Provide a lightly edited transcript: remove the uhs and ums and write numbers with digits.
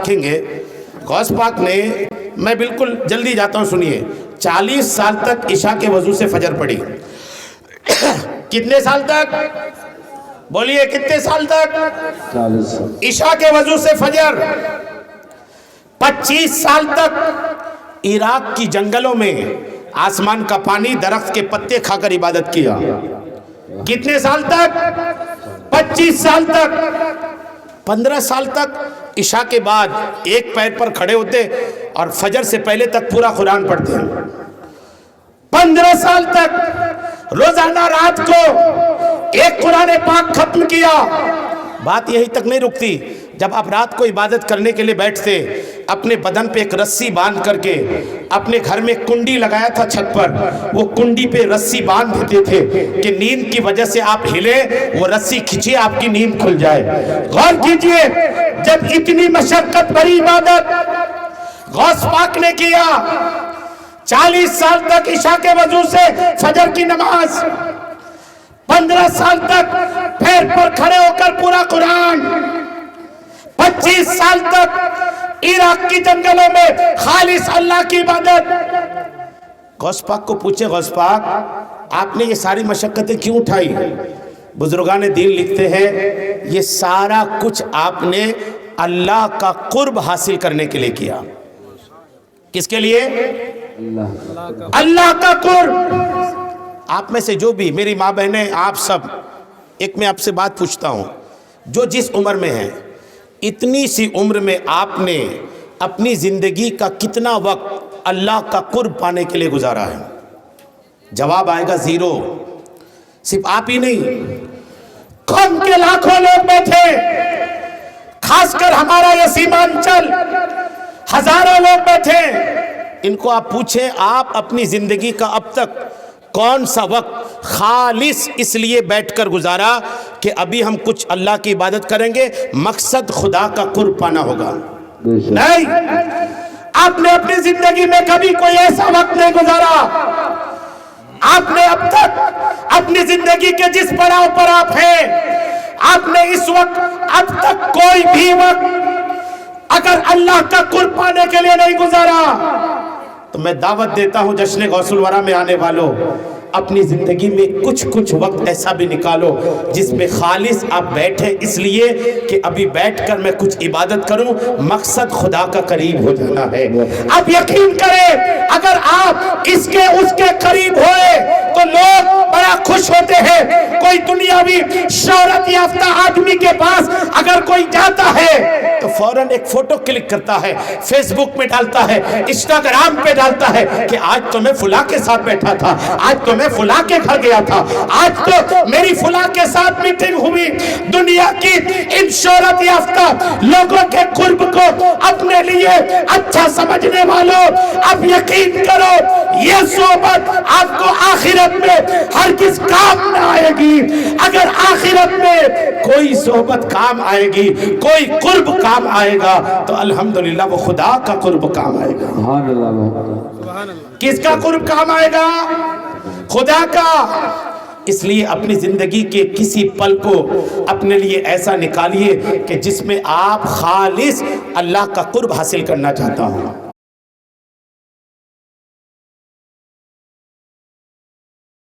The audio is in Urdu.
رکھیں گے غوث پاک نے، میں بالکل جلدی جاتا ہوں سنیے، 40 سال تک عشاء کے وضو سے فجر پڑھی. کتنے سال تک؟ بولیے کتنے سال تک؟ 40 سال. عشاء کے وضو سے فجر. 25 سال تک عراق کی جنگلوں میں آسمان کا پانی، درخت کے پتے کھا کر عبادت کیا. کتنے سال تک؟ 25 سال تک. 15 سال تک عشاء کے بعد ایک پیر پر کھڑے ہوتے اور فجر سے پہلے تک پورا قرآن پڑھتے ہیں. 15 سال تک روزانہ رات کو ایک قرآن پاک ختم کیا. بات یہی تک نہیں رکتی. جب آپ رات کو عبادت کرنے کے لیے بیٹھتے، اپنے بدن پہ ایک رسی باندھ کر کے، اپنے گھر میں کنڈی لگایا تھا چھت پر، وہ کنڈی پہ رسی باندھ دیتے تھے کہ نیند کی وجہ سے آپ ہلے، وہ رسی کھچے آپ کی نیند کھل جائے. غور کیجئے، جب اتنی مشقت بھری عبادت غوث پاک نے کیا، 40 سال تک عشاء کے وضو سے فجر کی نماز، 15 سال تک پیر پر کھڑے ہو کر پورا قرآن، 25 سال تک عراق کی جنگلوں میں خالص اللہ کی عبادت. غوث پاک کو پوچھے، غوث پاک آپ نے یہ ساری مشقتیں کیوں اٹھائی؟ بزرگان دین لکھتے ہیں یہ سارا کچھ آپ نے اللہ کا قرب حاصل کرنے کے لیے کیا. کس کے لیے؟ اللہ کا قرب. آپ میں سے جو بھی میری ماں بہنیں، آپ سب، ایک میں آپ سے بات پوچھتا ہوں، جو جس عمر میں ہیں، اتنی سی عمر میں آپ نے اپنی زندگی کا کتنا وقت اللہ کا قرب پانے کے لیے گزارا ہے؟ جواب آئے گا زیرو. صرف آپ ہی نہیں، قوم کے لاکھوں لوگ بیٹھے، خاص کر ہمارا یہ سیمانچل ہزاروں لوگ بیٹھے. ان کو آپ پوچھیں آپ اپنی زندگی کا اب تک کون سا وقت خالص اس لیے بیٹھ کر گزارا کہ ابھی ہم کچھ اللہ کی عبادت کریں گے، مقصد خدا کا قرب پانا ہوگا؟ نہیں. آپ نے اپنی زندگی میں کبھی کوئی ایسا وقت نہیں گزارا. آپ نے اب تک اپنی زندگی کے جس پڑاؤ پر آپ ہیں، آپ نے اس وقت اب تک کوئی بھی وقت اگر اللہ کا قرب پانے کے لیے نہیں گزارا، تو میں دعوت دیتا ہوں جشن غوث الورا میں آنے والوں، اپنی زندگی میں کچھ وقت ایسا بھی نکالو جس میں خالص آپ بیٹھے اس لیے کہ ابھی بیٹھ کر میں کچھ عبادت کروں، مقصد خدا کا قریب ہو جانا ہے. اب یقین کریں اگر آپ اس کے قریب ہوئے تو لوگ بڑا خوش ہوتے ہیں. کوئی دنیاوی شہرت یافتہ آدمی کے پاس اگر کوئی جاتا ہے تو فوراً ایک فوٹو کلک کرتا ہے، فیس بک میں ڈالتا ہے، انسٹاگرام پہ ڈالتا ہے کہ آج تو میں فلاں کے ساتھ بیٹھا تھا، آج تو میں فلاں کے گھر گیا تھا، آج تو میری فلاں کے ساتھ میٹنگ ہوئی. دنیا کی ان شہرت یافتہ لوگوں کے قرب کو اپنے لیے اچھا سمجھنے والوں، اب یقین کرو یہ صحبت آپ کو آخرت میں ہرگز کام نہ آئے گی. اگر آخرت میں کوئی صحبت کام آئے گی، کوئی قرب کام آئے گا، تو الحمدللہ وہ خدا کا قرب کام آئے گا. کس کا قرب کام آئے گا؟ خدا کا. اس لیے اپنی زندگی کے کسی پل کو اپنے لیے ایسا نکالیے کہ جس میں آپ خالص اللہ کا قرب حاصل کرنا چاہتا ہوں.